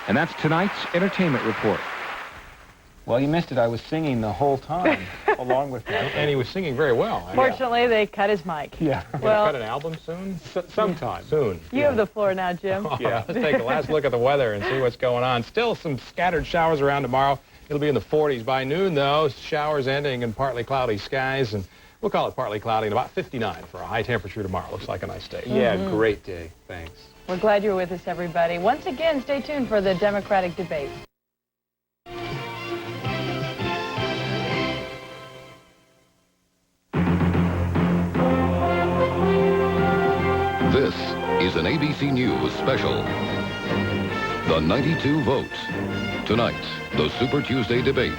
And that's tonight's entertainment report. Well, you missed it. I was singing the whole time, along with him. And he was singing very well. Fortunately, they cut his mic. Yeah. Well, Cut an album soon? Sometime. Soon. you have the floor now, Jim. Yeah. Let's take a last look at the weather and see what's going on. Still some scattered showers around tomorrow. It'll be in the 40s by noon, though. Showers ending in partly cloudy skies, and we'll call it partly cloudy, and about 59 for a high temperature tomorrow. Looks like a nice day. Yeah, great day. Thanks. We're glad you're with us, everybody. Once again, stay tuned for the Democratic debate. This is an ABC News special. The 92 votes. Tonight, the Super Tuesday debates.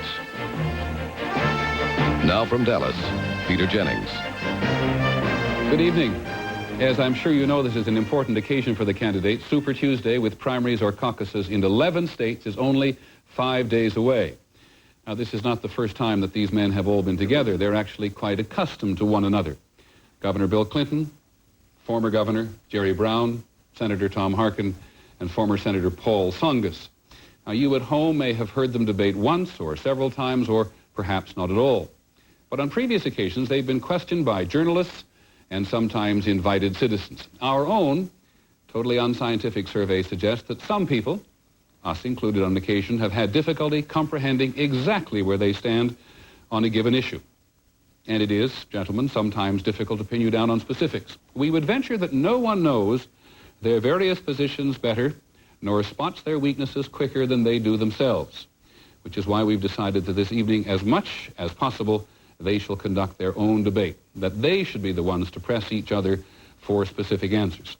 Now from Dallas, Peter Jennings. Good evening. As I'm sure you know, this is an important occasion for the candidates. Super Tuesday, with primaries or caucuses in 11 states, is only 5 days away. Now, this is not the first time that these men have all been together. They're actually quite accustomed to one another. Governor Bill Clinton, former Governor Jerry Brown, Senator Tom Harkin, and former Senator Paul Tsongas. Now, you at home may have heard them debate once or several times, or perhaps not at all. But on previous occasions, they've been questioned by journalists and sometimes invited citizens. Our own totally unscientific survey suggests that some people, us included on occasion, have had difficulty comprehending exactly where they stand on a given issue. And it is, gentlemen, sometimes difficult to pin you down on specifics. We would venture that no one knows their various positions better, nor spots their weaknesses quicker than they do themselves, which is why we've decided that this evening, as much as possible, they shall conduct their own debate, that they should be the ones to press each other for specific answers.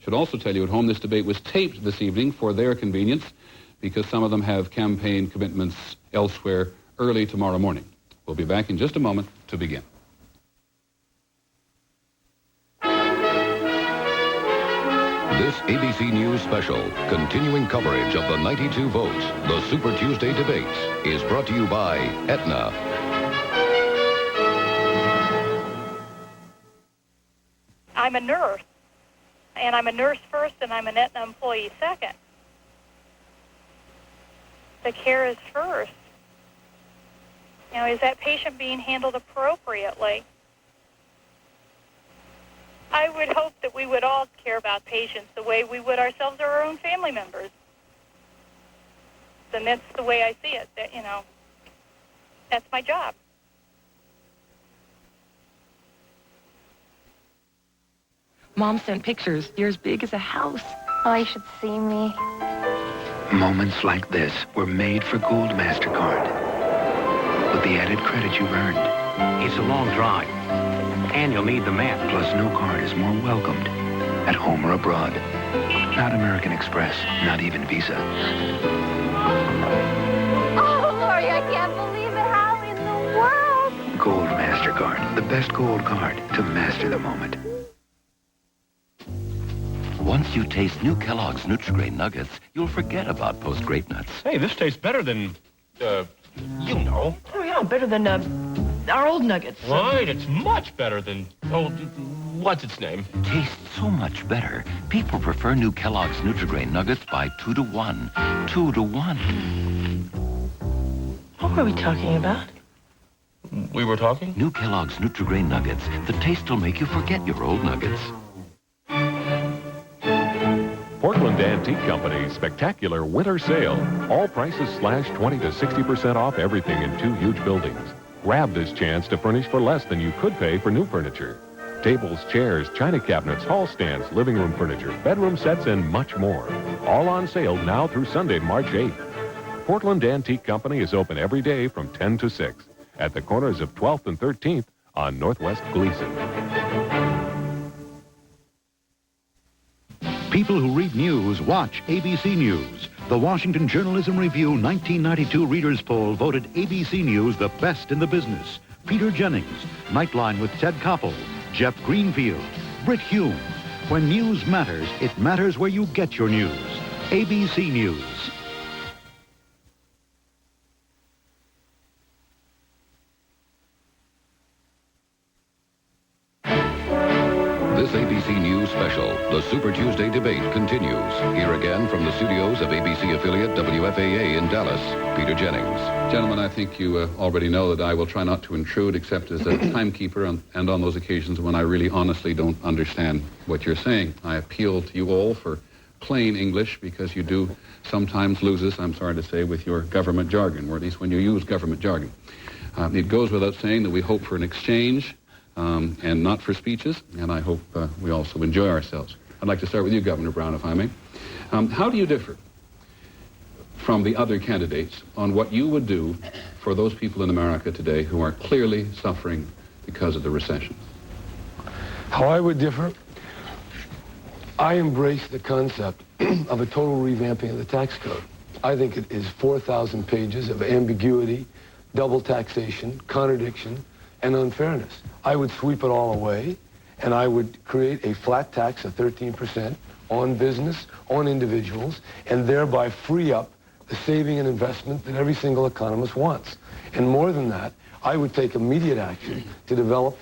Should also tell you at home, this debate was taped this evening for their convenience, because some of them have campaign commitments elsewhere early tomorrow morning. We'll be back in just a moment to begin. This ABC News special, continuing coverage of the 92 votes, the Super Tuesday debates, is brought to you by Aetna. I'm a nurse, and I'm a nurse first, and I'm an Aetna employee second. The care is first. You know, is that patient being handled appropriately? I would hope that we would all care about patients the way we would ourselves or our own family members. And that's the way I see it. That, you know, that's my job. Mom sent pictures. You're as big as a house. Oh, you should see me. Moments like this were made for Gold MasterCard. With the added credit you've earned. It's a long drive, and you'll need the map. Plus, no card is more welcomed at home or abroad. Not American Express, not even Visa. Oh, Lori, I can't believe it. How in the world? Gold MasterCard, the best gold card to master the moment. Once you taste new Kellogg's Nutri-Grain Nuggets, you'll forget about Post-Grape Nuts. Hey, this tastes better than, you know. Oh, yeah, better than our old nuggets. Right, it's much better than, what's its name? Tastes so much better. People prefer new Kellogg's Nutri-Grain Nuggets by 2 to 1. 2 to 1. What were we talking about? We were talking? New Kellogg's Nutri-Grain Nuggets. The taste will make you forget your old nuggets. Portland Antique Company's spectacular winter sale. All prices slashed 20 to 60% off everything in 2 huge buildings. Grab this chance to furnish for less than you could pay for new furniture. Tables, chairs, china cabinets, hall stands, living room furniture, bedroom sets, and much more. All on sale now through Sunday, March 8th. Portland Antique Company is open every day from 10 to 6 at the corners of 12th and 13th on Northwest Gleason. People who read news watch ABC News. The Washington Journalism Review 1992 Readers Poll voted ABC News the best in the business. Peter Jennings, Nightline with Ted Koppel, Jeff Greenfield, Britt Hume. When news matters, it matters where you get your news. ABC News. This ABC News special, the Super Tuesday debate, continues. Here again. again from the studios of ABC affiliate WFAA in Dallas, Peter Jennings. Gentlemen, I think you already know that I will try not to intrude except as a timekeeper and on those occasions when I really honestly don't understand what you're saying. I appeal to you all for plain English because you do sometimes lose us, I'm sorry to say, with your government jargon, or at least when you use government jargon. It goes without saying that we hope for an exchange and not for speeches, and I hope we also enjoy ourselves. I'd like to start with you, Governor Brown, if I may. How do you differ from the other candidates on what you would do for those people in America today who are clearly suffering because of the recession? How I would differ? I embrace the concept of a total revamping of the tax code. I think it is 4,000 pages of ambiguity, double taxation, contradiction, and unfairness. I would sweep it all away, and I would create a flat tax of 13% on business, on individuals, and thereby free up the saving and investment that every single economist wants. And more than that, I would take immediate action to develop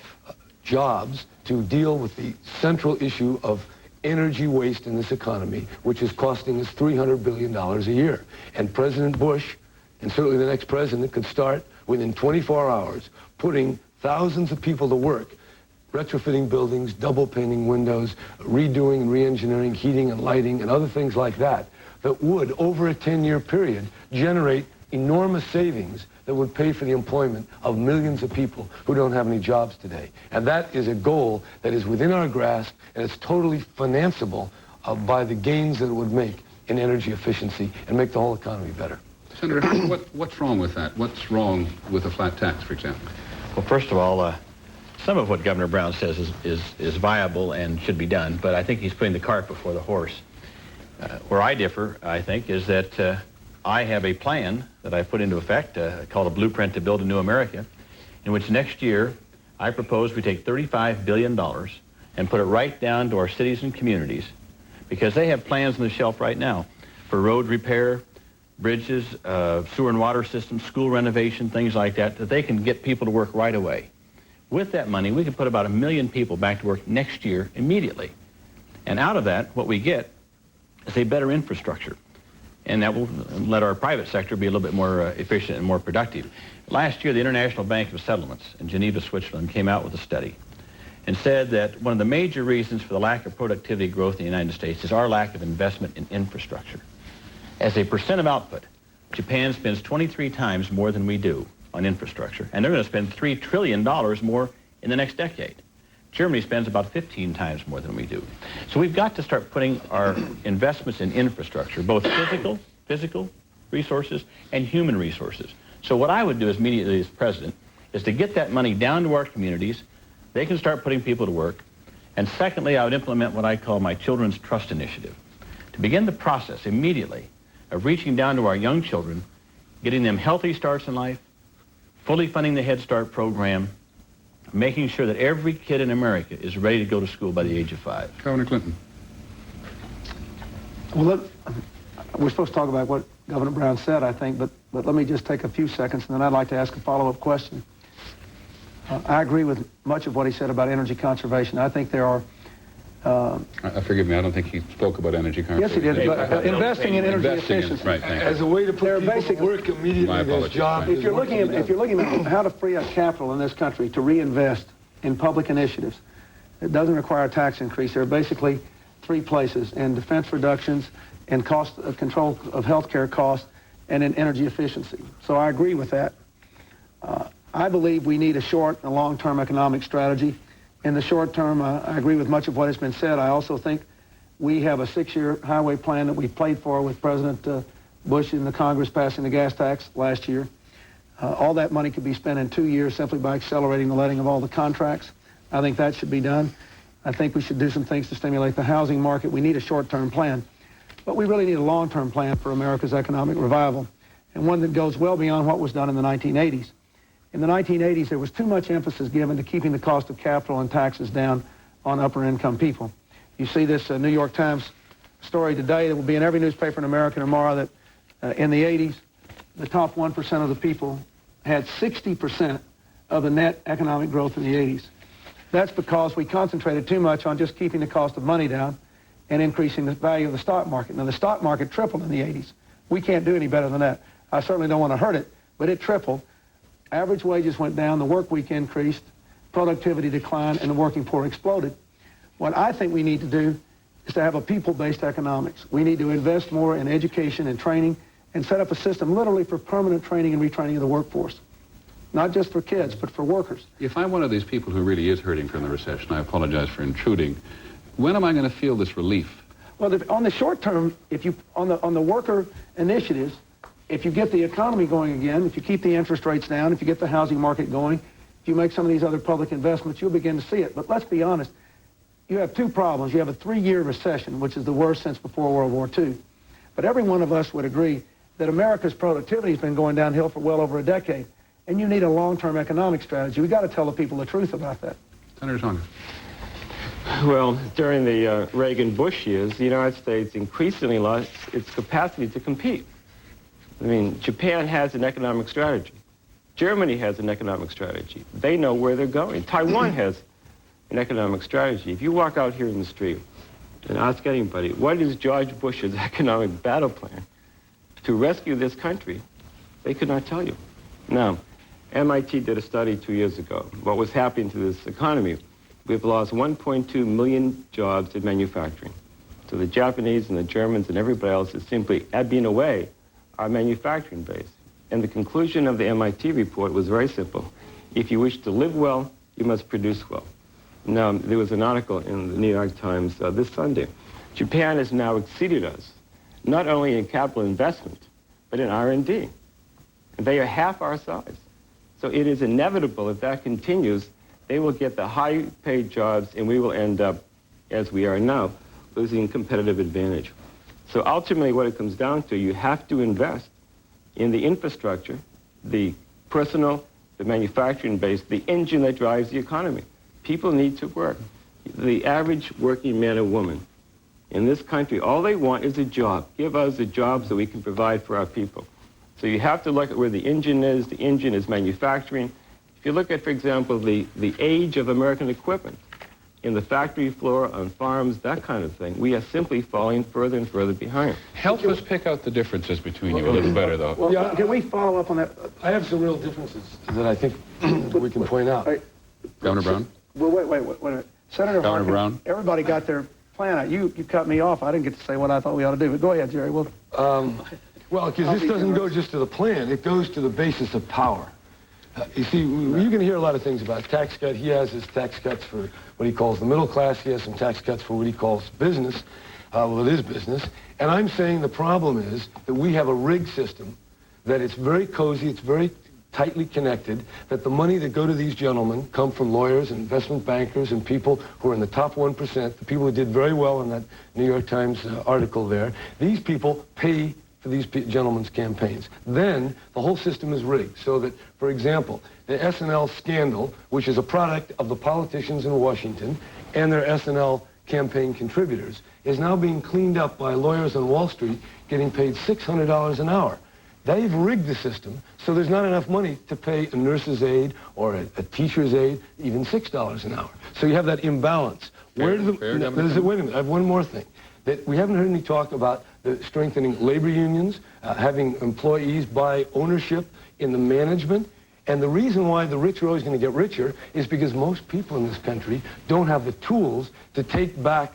jobs to deal with the central issue of energy waste in this economy, which is costing us $300 billion a year. And President Bush, and certainly the next president, could start within 24 hours putting thousands of people to work, retrofitting buildings, double painting windows, redoing and re-engineering heating and lighting and other things like that, that would, over a 10-year period, generate enormous savings that would pay for the employment of millions of people who don't have any jobs today. And that is a goal that is within our grasp, and it's totally financeable by the gains that it would make in energy efficiency and make the whole economy better. Senator, what's wrong with that? What's wrong with a flat tax, for example? Well, first of all, some of what Governor Brown says is viable and should be done, but I think he's putting the cart before the horse. Where I differ, I think, is that I have a plan that I put into effect called a Blueprint to Build a New America, in which next year I propose we take $35 billion and put it right down to our cities and communities, because they have plans on the shelf right now for road repair, bridges, sewer and water systems, school renovation, things like that, that they can get people to work right away. With that money, we can put about 1 million people back to work next year immediately. And out of that, what we get is a better infrastructure. And that will let our private sector be a little bit more efficient and more productive. Last year, the International Bank of Settlements in Geneva, Switzerland, came out with a study and said that one of the major reasons for the lack of productivity growth in the United States is our lack of investment in infrastructure. As a percent of output, Japan spends 23 times more than we do on infrastructure, and they're going to spend $3 trillion more in the next decade. Germany spends about 15 times more than we do. So we've got to start putting our investments in infrastructure, both physical resources and human resources. So what I would do immediately as president is to get that money down to our communities. They can start putting people to work. And secondly, I would implement what I call my Children's Trust Initiative, to begin the process immediately of reaching down to our young children, getting them healthy starts in life, fully funding the Head Start program, making sure that every kid in America is ready to go to school by the age of 5. Governor Clinton. Well, we're supposed to talk about what Governor Brown said, I think, but let me just take a few seconds, and then I'd like to ask a follow-up question. I agree with much of what he said about energy conservation. I think there are... forgive me, I don't think he spoke about energy conservation. Yes, he did, but investing in energy efficiency. Right, thank you. As a way to put people to work immediately, there's jobs. If you're looking at how to free up capital in this country to reinvest in public initiatives, it doesn't require a tax increase. There are basically 3 places: in defense reductions, in cost of control of health care costs, and in energy efficiency. So I agree with that. I believe we need a short and long-term economic strategy. In the short term, I agree with much of what has been said. I also think we have a 6-year highway plan that we played for with President Bush and the Congress passing the gas tax last year. All that money could be spent in 2 years simply by accelerating the letting of all the contracts. I think that should be done. I think we should do some things to stimulate the housing market. We need a short-term plan, but we really need a long-term plan for America's economic revival, and one that goes well beyond what was done in the 1980s. In the 1980s, there was too much emphasis given to keeping the cost of capital and taxes down on upper-income people. You see this New York Times story today that will be in every newspaper in America tomorrow that in the 80s, the top 1% of the people had 60% of the net economic growth in the 80s. That's because we concentrated too much on just keeping the cost of money down and increasing the value of the stock market. Now, the stock market tripled in the 80s. We can't do any better than that. I certainly don't want to hurt it, but it tripled. Average wages went down, the work week increased, productivity declined, and the working poor exploded. What I think we need to do is to have a people-based economics. We need to invest more in education and training and set up a system literally for permanent training and retraining of the workforce. Not just for kids, but for workers. If I'm one of these people who really is hurting from the recession, I apologize for intruding, when am I going to feel this relief? Well, on the short term, if you on the worker initiatives, if you get the economy going again, if you keep the interest rates down, if you get the housing market going, if you make some of these other public investments, you'll begin to see it. But let's be honest, you have two problems. You have a 3-year recession, which is the worst since before World War II. But every one of us would agree that America's productivity has been going downhill for well over a decade. And you need a long-term economic strategy. We've got to tell the people the truth about that. Senator Sanger. Well, during the Reagan-Bush years, the United States increasingly lost its capacity to compete. I mean, Japan has an economic strategy. Germany has an economic strategy. They know where they're going. Taiwan has an economic strategy. If you walk out here in the street and ask anybody, what is George Bush's economic battle plan to rescue this country, they could not tell you. Now, MIT did a study 2 years ago. What was happening to this economy? We've lost 1.2 million jobs in manufacturing. So the Japanese and the Germans and everybody else is simply ebbing away our manufacturing base. And the conclusion of the MIT report was very simple. If you wish to live well, you must produce well. Now, there was an article in the New York Times this Sunday. Japan has now exceeded us, not only in capital investment, but in R&D. And they are half our size. So it is inevitable if that continues, they will get the high-paid jobs and we will end up, as we are now, losing competitive advantage. So ultimately what it comes down to, you have to invest in the infrastructure, the personal, the manufacturing base, the engine that drives the economy. People need to work. The average working man or woman in this country, all they want is a job. Give us a job so we can provide for our people. So you have to look at where the engine is. The engine is manufacturing. If you look at, for example, the age of American equipment in the factory floor, on farms, that kind of thing, we are simply falling further and further behind. Help us pick out the differences between you a little better, though. Well, yeah, can we follow up on that? I have some real differences that I think we can point out. Governor Brown? Well, wait a minute. Senator Governor Harkin, Brown? Everybody got their plan out. You cut me off. I didn't get to say what I thought we ought to do. But go ahead, Jerry. Well, because this doesn't go just to the plan. It goes to the basis of power. You see, you can hear a lot of things about tax cut. He has his tax cuts for what he calls the middle class. He has some tax cuts for what he calls business. Well, it is business. And I'm saying the problem is that we have a rigged system, that it's very cozy, it's very tightly connected, that the money that go to these gentlemen come from lawyers and investment bankers and people who are in the top 1%, the people who did very well in that New York Times article there. These people pay for these gentlemen's campaigns. Then the whole system is rigged so that, for example, the SNL scandal, which is a product of the politicians in Washington and their SNL campaign contributors, is now being cleaned up by lawyers on Wall Street getting paid $600 an hour. They've rigged the system so there's not enough money to pay a nurse's aide or a teacher's aide even $6 an hour. So you have that imbalance. Wait a minute, I have one more thing. That we haven't heard any talk about the strengthening labor unions, having employees buy ownership in the management. And the reason why the rich are always going to get richer is because most people in this country don't have the tools to take back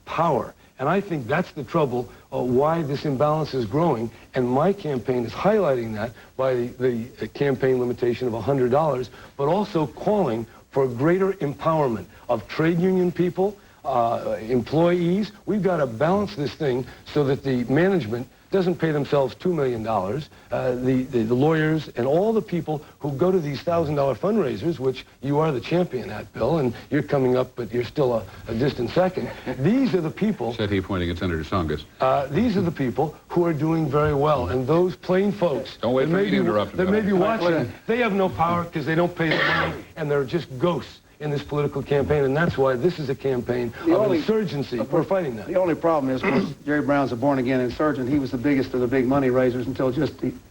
power. And I think that's the trouble, why this imbalance is growing. And my campaign is highlighting that by the campaign limitation of $100, but also calling for greater empowerment of trade union people, employees. We've got to balance this thing so that the management doesn't pay themselves $2 million. The lawyers and all the people who go to these $1,000 fundraisers, which you are the champion at, Bill, and you're coming up, but you're still a distant second. These are the people... Said he, pointing at Senator Tsongas. These are the people who are doing very well, and those plain folks... Don't wait for me to interrupt him. That may be watching, they have no power because they don't pay the money, and they're just ghosts in this political campaign, and that's why this is a campaign of insurgency. We're fighting that. The only problem is, of course, Jerry Brown's a born-again insurgent. He was the biggest of the big money raisers until he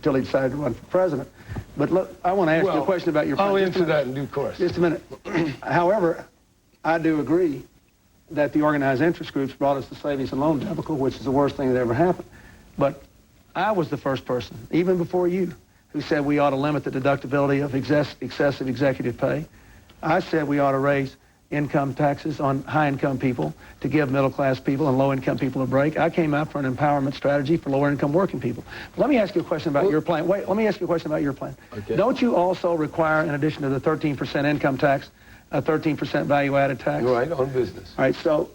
decided to run for president. But look, I want to ask you a question about your... I'll answer that in due course. Just a minute. However, I do agree that the organized interest groups brought us the savings and loan debacle, which is the worst thing that ever happened. But I was the first person, even before you, who said we ought to limit the deductibility of excessive executive pay. I said we ought to raise income taxes on high-income people to give middle-class people and low-income people a break. I came out for an empowerment strategy for lower-income working people. Let me ask you a question about your plan. Wait, let me ask you a question about your plan. Okay. Don't you also require, in addition to the 13% income tax, a 13% value-added tax? Right, on business. All right, so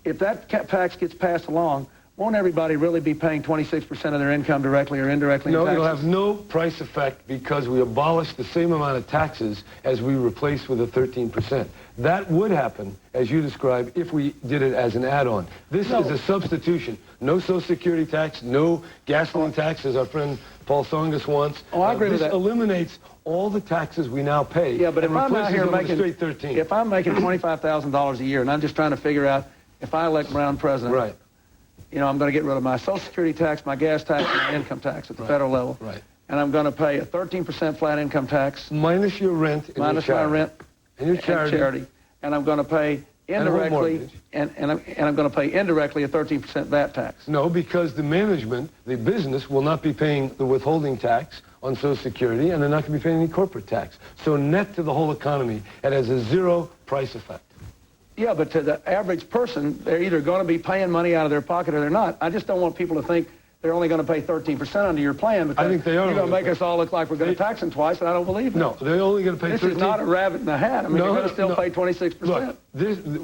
if that tax gets passed along, won't everybody really be paying 26% of their income directly or indirectly in No, taxes? it'll have no price effect because we abolished the same amount of taxes as we replaced with the 13%. That would happen, as you described, if we did it as an add-on. This is a substitution. No Social Security tax, no gasoline tax, as our friend Paul Tsongas wants. Oh, I agree with that. This eliminates all the taxes we now pay. Yeah, but if I'm out here making straight 13. if I'm making $25,000 a year and I'm just trying to figure out if I elect Brown president, right. You know, I'm going to get rid of my Social Security tax, my gas tax, and my income tax at the federal level. Right. And I'm going to pay a 13% flat income tax. Minus your rent and minus your my rent and your charity. And I'm going to pay indirectly, and I'm going to pay indirectly a 13% VAT tax. No, because the management, the business, will not be paying the withholding tax on Social Security, and they're not going to be paying any corporate tax. So net to the whole economy, it has a zero price effect. Yeah, but to the average person, they're either going to be paying money out of their pocket or they're not. I just don't want people to think they're only going to pay 13% under your plan because I think they are. You're going to make us all look like we're going to tax them twice, and I don't believe that. No, they're only going to pay 13%. This is not a rabbit in the hat. I mean, you're going to still pay 26%. Look,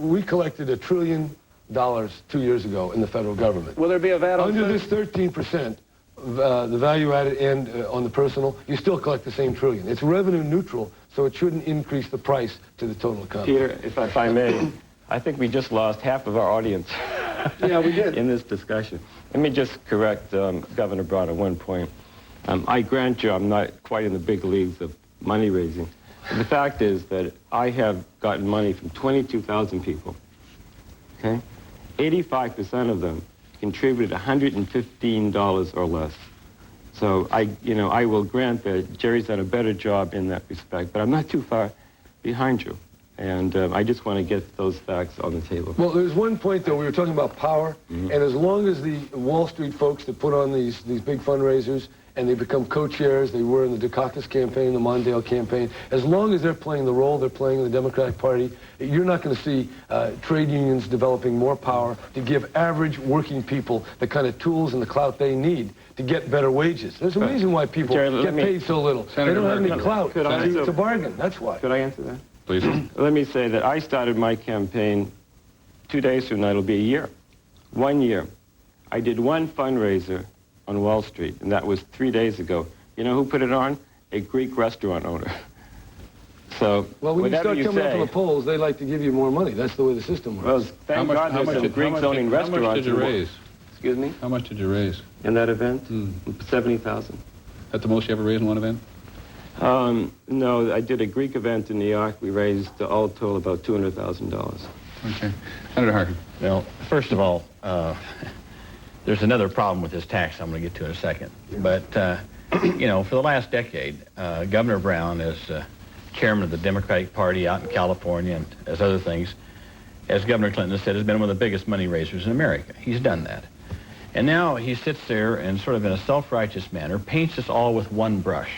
we collected $1 trillion 2 years ago in the federal government. Will there be a VAT on under this 13%? The value added and on the personal, you still collect the same trillion. It's revenue neutral, so it shouldn't increase the price to the total economy. Peter, if I may, I think we just lost half of our audience. Yeah, we did. In this discussion. Let me just correct Governor Brown at one point. I grant you I'm not quite in the big leagues of money raising. But the fact is that I have gotten money from 22,000 people. Okay? 85% of them contributed $115 or less. So I will grant that Jerry's done a better job in that respect, but I'm not too far behind you. And I just want to get those facts on the table. Well, there's one point, though. We were talking about power, and as long as the Wall Street folks that put on these big fundraisers and they become co-chairs, they were in the Dukakis campaign, the Mondale campaign, as long as they're playing the role they're playing in the Democratic Party, you're not going to see trade unions developing more power to give average working people the kind of tools and the clout they need to get better wages. There's a reason why people get paid so little. They don't have any clout. It's a bargain. That's why. Could I answer that? Please. Let me say that I started my campaign 2 days from now. It'll be a year. 1 year. I did one fundraiser on Wall Street, and that was 3 days ago. You know who put it on? A Greek restaurant owner. So, well, when you whatever start coming up on the polls, they like to give you more money. That's the way the system works. Well, thank God there's some Greeks owning restaurants. How much did you raise? Excuse me? How much did you raise? In that event? 70,000. That's the most you ever raised in one event? No, I did a Greek event in New York. We raised all total about $200,000. Okay. Senator Harkin. Well, first of all, there's another problem with this tax I'm going to get to in a second. But, you know, for the last decade, Governor Brown, as chairman of the Democratic Party out in California and as other things, as Governor Clinton has said, has been one of the biggest money raisers in America. He's done that. And now he sits there and sort of in a self-righteous manner paints us all with one brush.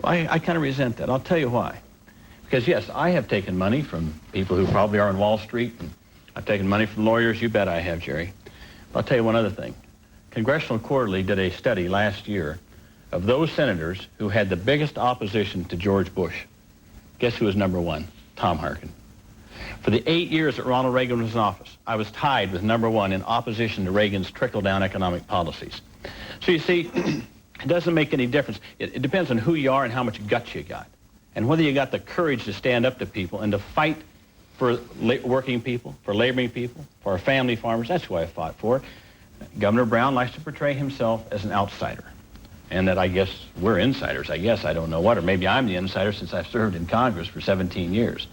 Well, I kind of resent that. I'll tell you why. Because, yes, I have taken money from people who probably are on Wall Street, and I've taken money from lawyers. You bet I have, Jerry. I'll tell you one other thing. Congressional Quarterly did a study last year of those senators who had the biggest opposition to George Bush. Guess who was number one? Tom Harkin. For the 8 years that Ronald Reagan was in office, I was tied with number one in opposition to Reagan's trickle-down economic policies. So you see, it doesn't make any difference. It depends on who you are and how much guts you got, and whether you got the courage to stand up to people and to fight for working people, for laboring people, for our family farmers. That's who I fought for. Governor Brown likes to portray himself as an outsider, and that I guess we're insiders. I guess I don't know what, or maybe I'm the insider since I've served in Congress for 17 years.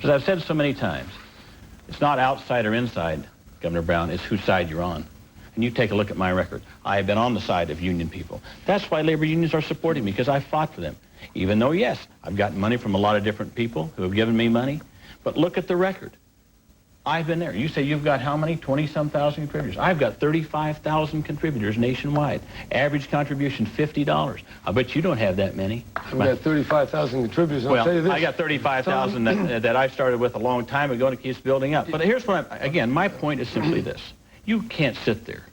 As I've said so many times, it's not outside or inside, Governor Brown, it's whose side you're on. And you take a look at my record. I have been on the side of union people. That's why labor unions are supporting me, because I fought for them. Even though, yes, I've gotten money from a lot of different people who have given me money. But look at the record. I've been there. You say you've got how many? 20-some thousand contributors. I've got 35,000 contributors nationwide. Average contribution, $50. I bet you don't have that many. I've got 35,000 contributors. Well, I'll tell you this. I got 35,000 that I started with a long time ago, and it keeps building up. But here's what again, my point is simply this. You can't sit there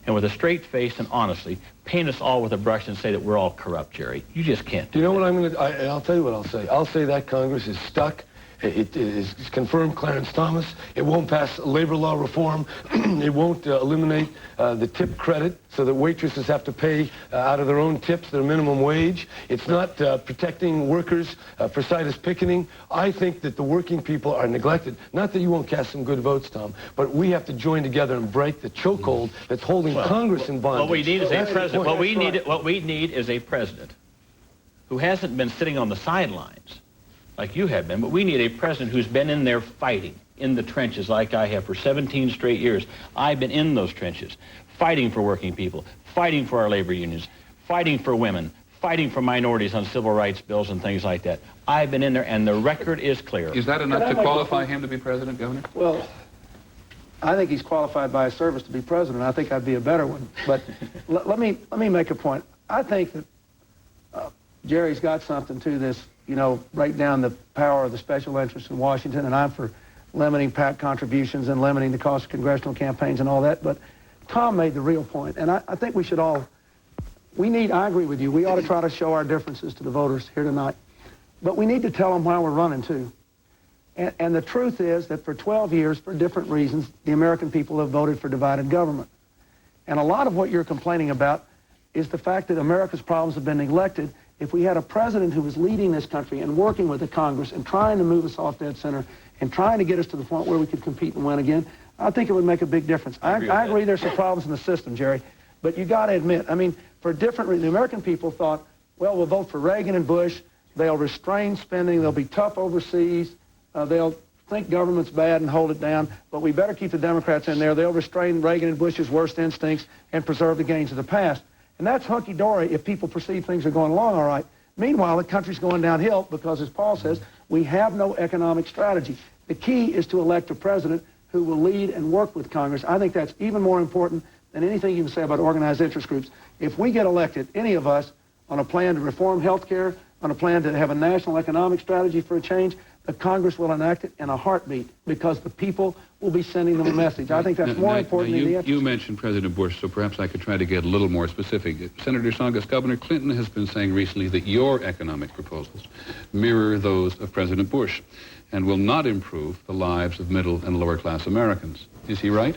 and with a straight face and honestly paint us all with a brush and say that we're all corrupt, Jerry. You just can't do You know what I'm going to... I'll tell you what I'll say. I'll say that Congress is stuck. It is confirmed Clarence Thomas. It won't pass labor law reform. It won't eliminate the tip credit so that waitresses have to pay out of their own tips their minimum wage. It's not protecting workers for situs picketing. I think that the working people are neglected. Not that you won't cast some good votes, Tom, but we have to join together and break the chokehold that's holding Congress in bondage. What we need is a president. What we need is a president who hasn't been sitting on the sidelines like you have been, but we need a president who's been in there fighting in the trenches like I have for 17 straight years. I've been in those trenches, fighting for working people, fighting for our labor unions, fighting for women, fighting for minorities on civil rights bills and things like that. I've been in there, and the record is clear. Is that enough to qualify him to be president, Governor? Well, I think he's qualified by his service to be president. I think I'd be a better one. But let me make a point. I think that Jerry's got something to this. You know, break down the power of the special interests in Washington, and I'm for limiting PAC contributions and limiting the cost of congressional campaigns and all that. But Tom made the real point, and I think we should all, I agree with you, we ought to try to show our differences to the voters here tonight. But we need to tell them why we're running, too. And the truth is that for 12 years, for different reasons, the American people have voted for divided government. And a lot of what you're complaining about is the fact that America's problems have been neglected. If we had a president who was leading this country and working with the Congress and trying to move us off dead center and trying to get us to the point where we could compete and win again, I think it would make a big difference. I agree there's some problems in the system, Jerry, but you got to admit, I mean, for different reasons, the American people thought, well, we'll vote for Reagan and Bush. They'll restrain spending. They'll be tough overseas. They'll think government's bad and hold it down, but we better keep the Democrats in there. They'll restrain Reagan and Bush's worst instincts and preserve the gains of the past. And that's hunky-dory if people perceive things are going along all right. Meanwhile, the country's going downhill because, as Paul says, we have no economic strategy. The key is to elect a president who will lead and work with Congress. I think that's even more important than anything you can say about organized interest groups. If we get elected, any of us, on a plan to reform health care, on a plan to have a national economic strategy for a change, the Congress will enact it in a heartbeat because the people will be sending them a message. I think that's more important than the You mentioned President Bush, so perhaps I could try to get a little more specific. Senator Tsongas, Governor Clinton has been saying recently that your economic proposals mirror those of President Bush and will not improve the lives of middle and lower class Americans. Is he right?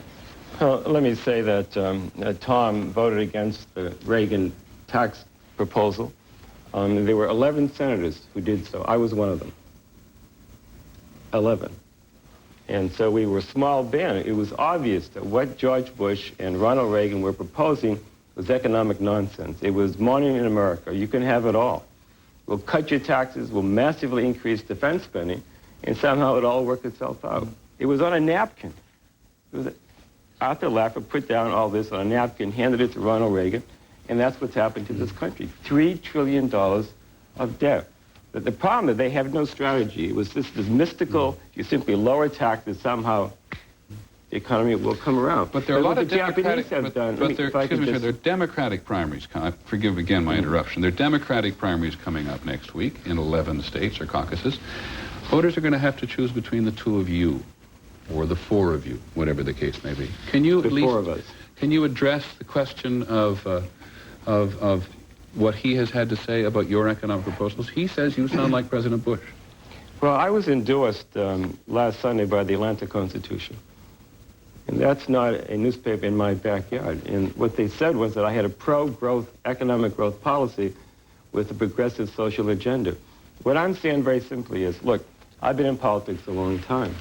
Well, let me say that Tom voted against the Reagan tax proposal. There were 11 senators who did so. I was one of them. 11. And so we were a small band. It was obvious that what George Bush and Ronald Reagan were proposing was economic nonsense. It was morning in America. You can have it all. We'll cut your taxes, we'll massively increase defense spending, and somehow it all worked itself out. It was on a napkin. Arthur Laffer put down all this on a napkin, handed it to Ronald Reagan, and that's what's happened to this country. $3 trillion of debt. But the problem is they have no strategy. It was just this mystical, you simply lower taxes, somehow the economy will come around. But there are a lot of Democratic, there are Democratic primaries. Forgive again my interruption. There are Democratic primaries coming up next week in 11 states or caucuses. Voters are going to have to choose between the two of you, or the four of you, whatever the case may be. Can you at least, four of us. Can you address the question of what he has had to say about your economic proposals? He says you sound like President Bush. Well, I was endorsed last Sunday by the Atlanta Constitution. And that's not a newspaper in my backyard. And what they said was that I had a pro-growth, economic growth policy with a progressive social agenda. What I'm saying very simply is, look, I've been in politics a long time.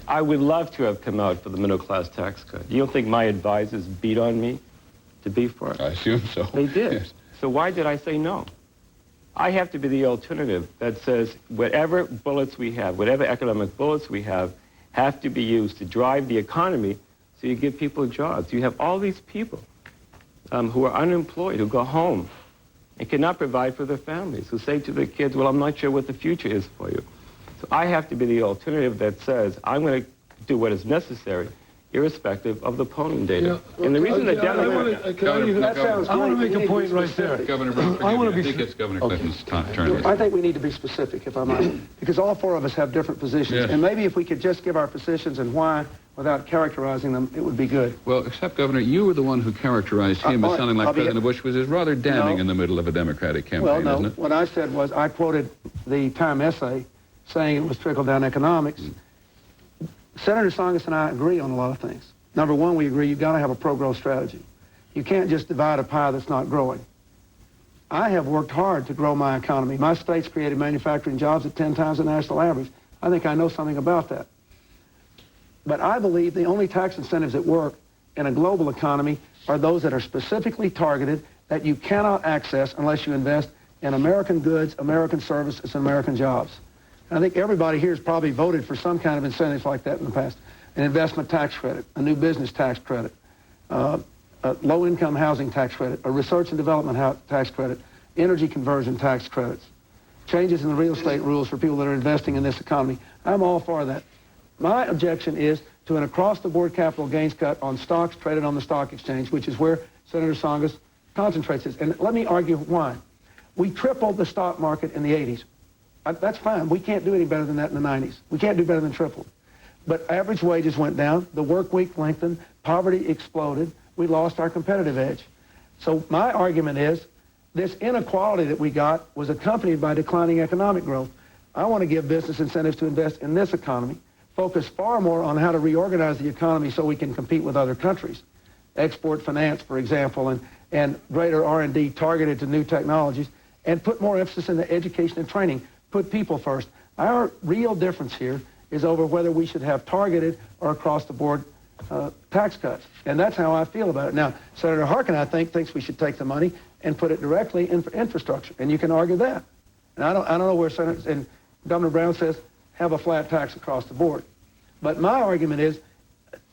I would love to have come out for the middle-class tax cut. You don't think my advisors beat on me to be for it? I assume so. They did. Yes. So why did I say no? I have to be the alternative that says whatever bullets we have, whatever economic bullets we have to be used to drive the economy so you give people jobs. You have all these people who are unemployed, who go home and cannot provide for their families, who say to their kids, well, I'm not sure what the future is for you. So I have to be the alternative that says I'm going to do what is necessary, irrespective of the polling data. And the reason that Democrats... I want to make a point right there. Governor Brown, I think it's Governor Clinton's turn. I think we need to be specific, if I might, because all four of us have different positions. Yes. And maybe if we could just give our positions and why without characterizing them, it would be good. Well, except, Governor, you were the one who characterized him as sounding like President Bush, which is rather damning in the middle of a Democratic campaign, isn't it? What I said was I quoted the Time essay saying it was trickle-down economics. Senator Tsongas and I agree on a lot of things. Number one, we agree you've got to have a pro-growth strategy. You can't just divide a pie that's not growing. I have worked hard to grow my economy. My state's created manufacturing jobs at 10 times the national average. I think I know something about that. But I believe the only tax incentives that work in a global economy are those that are specifically targeted that you cannot access unless you invest in American goods, American services, and American jobs. And I think everybody here has probably voted for some kind of incentives like that in the past. An investment tax credit, a new business tax credit, a low-income housing tax credit, a research and development tax credit, energy conversion tax credits, changes in the real estate rules for people that are investing in this economy. I'm all for that. My objection is to an across-the-board capital gains cut on stocks traded on the stock exchange, which is where Senator Tsongas concentrates this. And let me argue why. We tripled the stock market in the 80s. That's fine. We can't do any better than that in the 90s. We can't do better than triple. But average wages went down, the work week lengthened, poverty exploded, we lost our competitive edge. So my argument is this inequality that we got was accompanied by declining economic growth. I want to give business incentives to invest in this economy, focus far more on how to reorganize the economy so we can compete with other countries. Export finance, for example, and greater R&D targeted to new technologies, and put more emphasis in the education and training. Put people first. Our real difference here is over whether we should have targeted or across-the-board tax cuts. And that's how I feel about it. Now, Senator Harkin, I think, thinks we should take the money and put it directly in infrastructure. And you can argue that. And I don't know where Senator and Governor Brown says have a flat tax across the board. But my argument is,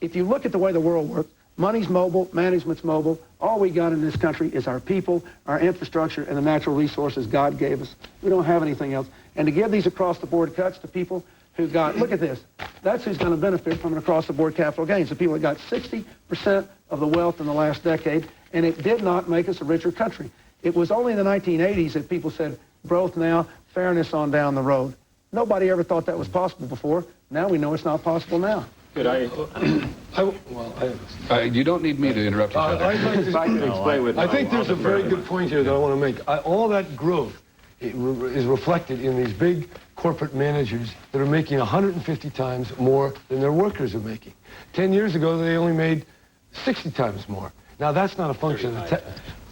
if you look at the way the world works, money's mobile, management's mobile. All we got in this country is our people, our infrastructure, and the natural resources God gave us. We don't have anything else. And to give these across-the-board cuts to people who got, look at this, that's who's going to benefit from an across-the-board capital gains. The people that got 60% of the wealth in the last decade, and it did not make us a richer country. It was only in the 1980s that people said, growth now, fairness on down the road. Nobody ever thought that was possible before. Now we know it's not possible now. Could I... You don't need me to interrupt you. I think there's a very good point here that I want to make. All that growth is reflected in these big corporate managers that are making 150 times more than their workers are making. 10 years ago, they only made 60 times more. Now, that's not a function of the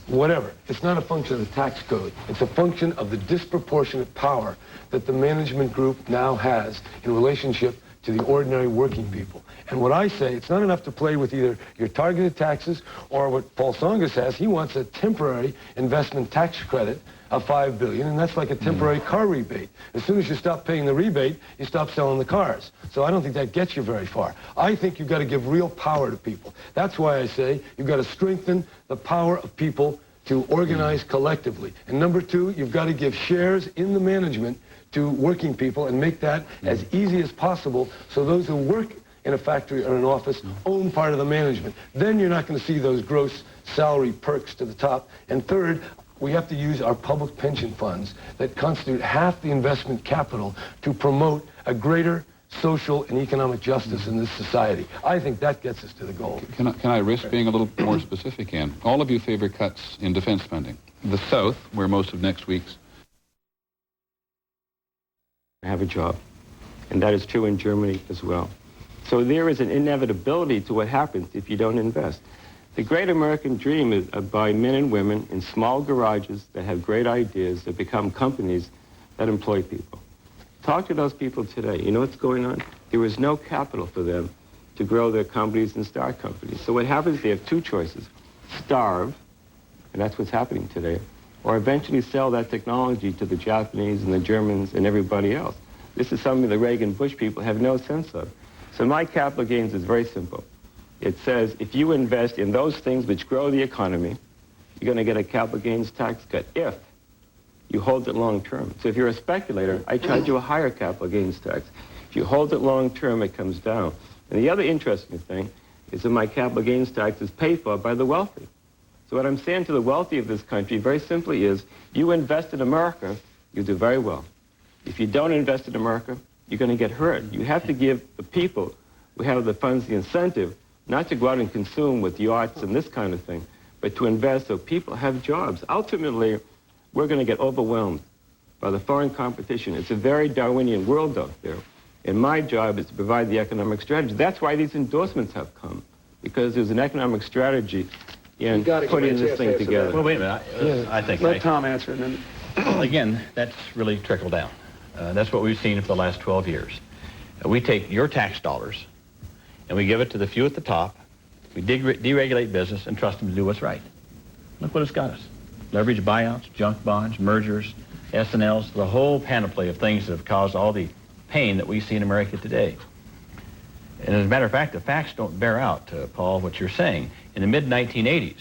whatever. It's not a function of the tax code. It's a function of the disproportionate power that the management group now has in relationship to the ordinary working people. And what I say, it's not enough to play with either your targeted taxes or what Paul Tsongas says. He wants a temporary investment tax credit of $5 billion, and that's like a temporary car rebate. As soon as you stop paying the rebate, you stop selling the cars. So I don't think that gets you very far. I think you've got to give real power to people. That's why I say you've got to strengthen the power of people to organize collectively. And number two, you've got to give shares in the management to working people and make that as easy as possible so those who work in a factory or an office own part of the management. Then you're not going to see those gross salary perks to the top. And third, we have to use our public pension funds that constitute half the investment capital to promote a greater social and economic justice in this society. I think that gets us to the goal. Can I risk being a little more specific, Ann? All of you favor cuts in defense spending. The South, where most of next week's have a job. And that is true in Germany as well. So there is an inevitability to what happens if you don't invest. The great American dream is by men and women in small garages that have great ideas that become companies that employ people. Talk to those people today. You know what's going on? There is no capital for them to grow their companies and start companies. So what happens, they have two choices. Starve, and that's what's happening today, or eventually sell that technology to the Japanese and the Germans and everybody else. This is something the Reagan-Bush people have no sense of. So my capital gains is very simple. It says if you invest in those things which grow the economy, you're going to get a capital gains tax cut if you hold it long term. So if you're a speculator, I charge you a higher capital gains tax. If you hold it long term, it comes down. And the other interesting thing is that my capital gains tax is paid for by the wealthy. So what I'm saying to the wealthy of this country very simply is, you invest in America, you do very well. If you don't invest in America, you're going to get hurt. You have to give the people who have the funds the incentive not to go out and consume with yachts and this kind of thing, but to invest so people have jobs. Ultimately, we're going to get overwhelmed by the foreign competition. It's a very Darwinian world out there. And my job is to provide the economic strategy. That's why these endorsements have come, because there's an economic strategy in putting this thing together. Well, wait a minute. I think... Let Tom answer it. And then... Again, that's really trickled down. That's what we've seen for the last 12 years. We take your tax dollars and we give it to the few at the top. We deregulate business and trust them to do what's right. Look what it's got us. Leverage buyouts, junk bonds, mergers, S&Ls, the whole panoply of things that have caused all the pain that we see in America today. And as a matter of fact, the facts don't bear out, Paul, what you're saying. In the mid-1980s,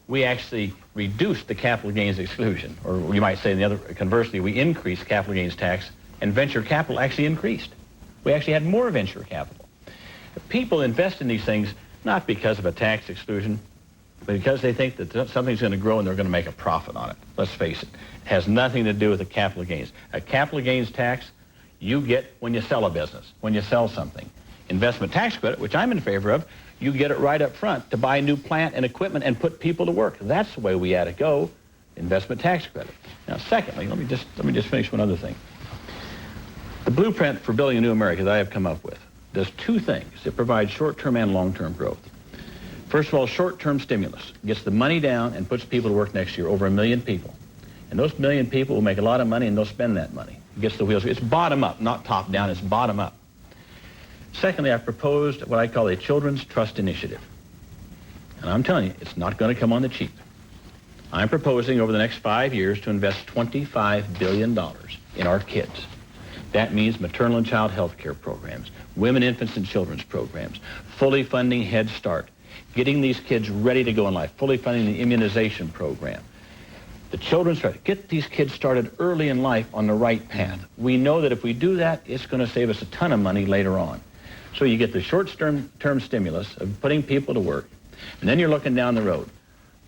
we actually reduced the capital gains exclusion, or you might say, conversely, we increased capital gains tax, and venture capital actually increased. We actually had more venture capital. People invest in these things not because of a tax exclusion, but because they think that something's going to grow and they're going to make a profit on it. Let's face it. It has nothing to do with the capital gains. A capital gains tax you get when you sell a business, when you sell something. Investment tax credit, which I'm in favor of, you get it right up front to buy new plant and equipment and put people to work. That's the way we ought to go, investment tax credit. Now, secondly, let me just finish one other thing. The blueprint for building a new America that I have come up with does two things. It provides short-term and long-term growth. First of all, short-term stimulus gets the money down and puts people to work next year, over 1 million people. And those 1 million people will make a lot of money and they'll spend that money. It gets the wheels. It's bottom up, not top down, it's bottom up. Secondly, I've proposed what I call a Children's Trust Initiative. And I'm telling you, it's not going to come on the cheap. I'm proposing over the next 5 years to invest $25 billion in our kids. That means maternal and child health care programs, women, infants, and children's programs, fully funding Head Start, getting these kids ready to go in life, fully funding the immunization program. The Children's Trust, get these kids started early in life on the right path. We know that if we do that, it's going to save us a ton of money later on. So you get the short-term stimulus of putting people to work, and then you're looking down the road.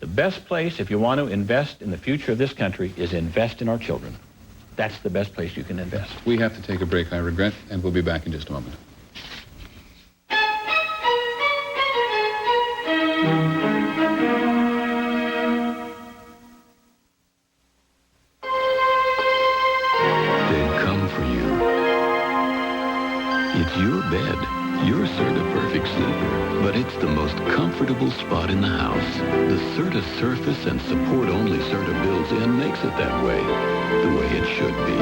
The best place, if you want to invest in the future of this country, is invest in our children. That's the best place you can invest. We have to take a break, I regret, and we'll be back in just a moment. They've come for you. It's your bed, your Serta Perfect Sleeper, but it's the most comfortable spot in the house. The Serta surface and support-only Serta builds in makes it that way, the way it should be.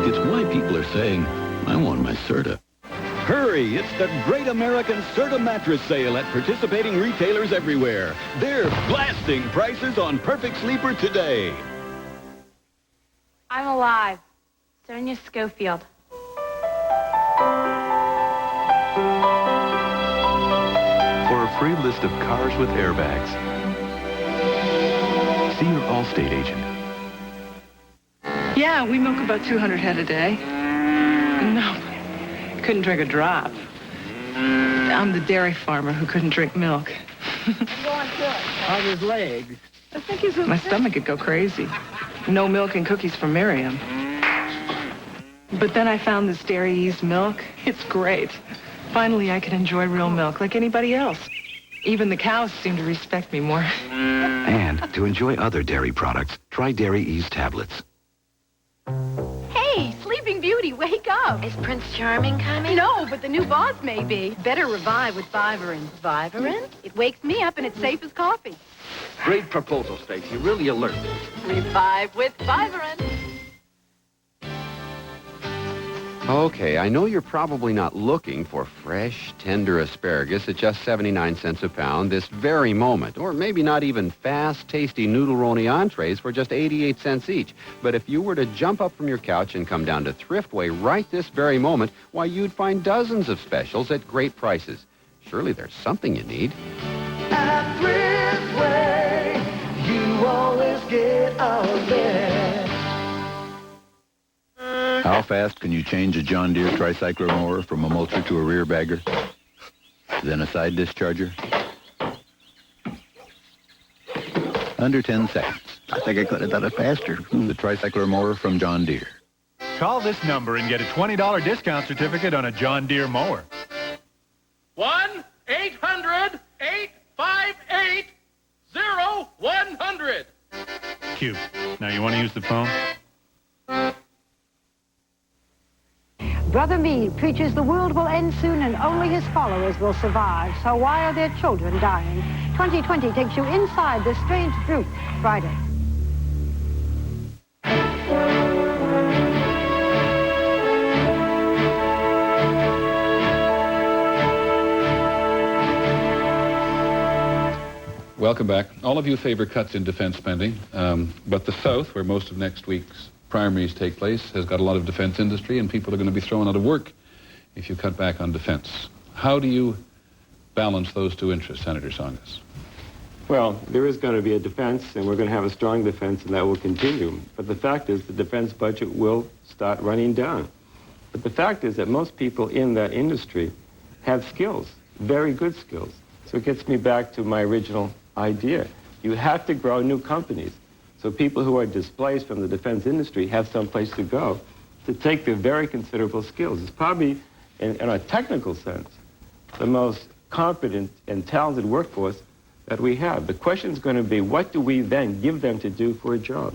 It's why people are saying, I want my Serta. Hurry, it's the Great American Serta Mattress Sale at participating retailers everywhere. They're blasting prices on Perfect Sleeper today. I'm alive. Sonia Schofield. For a free list of cars with airbags, see your Allstate agent. Yeah, we milk about 200 head a day. No, couldn't drink a drop. I'm the dairy farmer who couldn't drink milk. How's his legs? I think my stomach could go crazy. No milk and cookies for Miriam. But then I found this Dairy Ease milk. It's great. Finally, I can enjoy real milk like anybody else. Even the cows seem to respect me more. And to enjoy other dairy products, try Dairy Ease tablets. Hey, Sleeping Beauty, wake up. Is Prince Charming coming? No, but the new boss may be. Better revive with Vivarin. Vivarin? It wakes me up and it's safe as coffee. Great proposal, Stacy. Really alert. Revive with Vivarin. Okay, I know you're probably not looking for fresh, tender asparagus at just 79 cents a pound this very moment, or maybe not even fast, tasty noodle-roni entrees for just 88 cents each. But if you were to jump up from your couch and come down to Thriftway right this very moment, why, you'd find dozens of specials at great prices. Surely there's something you need. At Thriftway, you always get our best. How fast can you change a John Deere tricycler mower from a mulcher to a rear bagger? Then a side discharger. Under 10 seconds. I think I could have done it faster. The tricycler mower from John Deere. Call this number and get a $20 discount certificate on a John Deere mower. 1-800-858-0100. Q. Now you want to use the phone? Brother Meade preaches the world will end soon and only his followers will survive. So why are their children dying? 2020 takes you inside this strange group Friday. Welcome back. All of you favor cuts in defense spending, but the South, where most of next week's primaries take place, has got a lot of defense industry, and people are going to be thrown out of work if you cut back on defense. How do you balance those two interests, Senator Tsongas? Well, there is going to be a defense, and we're going to have a strong defense, and that will continue. But the fact is the defense budget will start running down. But the fact is that most people in that industry have skills, very good skills. So it gets me back to my original idea. You have to grow new companies. So people who are displaced from the defense industry have some place to go to take their very considerable skills. It's probably, in a technical sense, the most competent and talented workforce that we have. The question is going to be, what do we then give them to do for a job?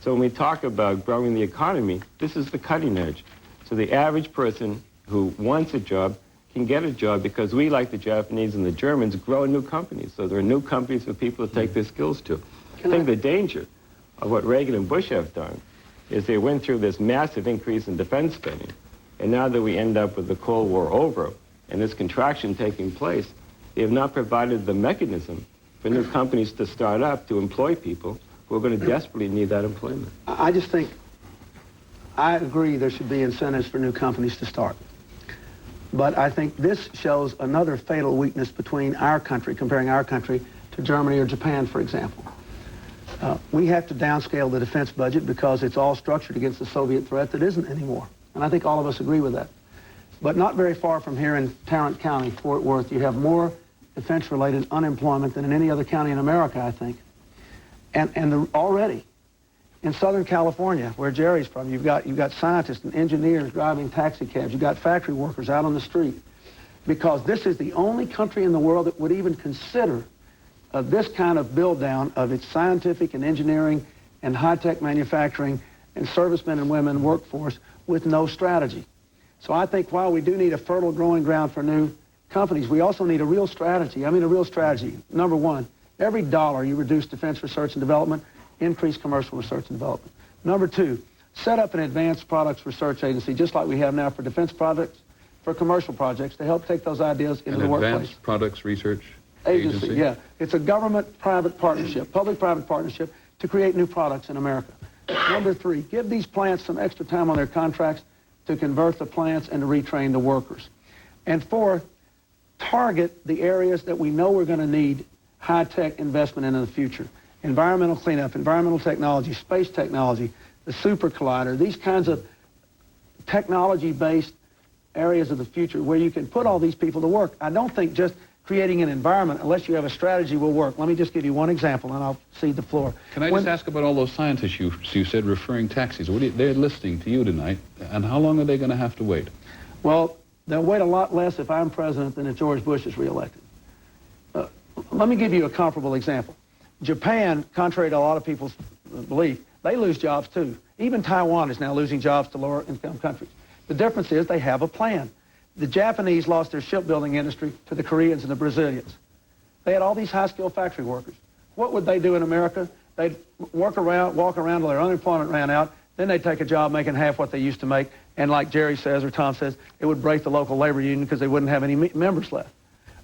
So when we talk about growing the economy, this is the cutting edge. So the average person who wants a job can get a job because we, like the Japanese and the Germans, grow new companies. So there are new companies for people to take their skills to. I think the danger of what Reagan and Bush have done is they went through this massive increase in defense spending. And now that we end up with the Cold War over and this contraction taking place, they have not provided the mechanism for new companies to start up to employ people who are going to desperately need that employment. I just think, I agree there should be incentives for new companies to start. But I think this shows another fatal weakness between our country, comparing our country to Germany or Japan, for example. We have to downscale the defense budget because it's all structured against the Soviet threat that isn't anymore. And I think all of us agree with that. But not very far from here in Tarrant County, Fort Worth, you have more defense-related unemployment than in any other county in America, I think. And already in Southern California, where Jerry's from, you've got scientists and engineers driving taxi cabs. You've got factory workers out on the street. Because this is the only country in the world that would even consider this kind of build-down of its scientific and engineering and high-tech manufacturing and servicemen and women workforce with no strategy. So I think while we do need a fertile growing ground for new companies, we also need a real strategy. I mean a real strategy. Number one, every dollar you reduce defense research and development, increase commercial research and development. Number two, set up an advanced products research agency, just like we have now for defense projects, for commercial projects, to help take those ideas into the workplace. Advanced products research agency, yeah. It's a government-private partnership, public-private partnership to create new products in America. Number three, give these plants some extra time on their contracts to convert the plants and to retrain the workers. And four, target the areas that we know we're going to need high-tech investment in the future. Environmental cleanup, environmental technology, space technology, the super collider, these kinds of technology-based areas of the future where you can put all these people to work. I don't think just creating an environment, unless you have a strategy, will work. Let me just give you one example, and I'll cede the floor. Can I just ask about all those scientists you said referring taxis? They're listening to you tonight, and how long are they going to have to wait? Well, they'll wait a lot less if I'm president than if George Bush is reelected. Let me give you a comparable example. Japan, contrary to a lot of people's belief, they lose jobs too. Even Taiwan is now losing jobs to lower-income countries. The difference is they have a plan. The Japanese lost their shipbuilding industry to the Koreans and the Brazilians. They had all these high-skilled factory workers. What would they do in America? They'd walk around till their unemployment ran out. Then they'd take a job making half what they used to make. And like Jerry says or Tom says, it would break the local labor union because they wouldn't have any members left.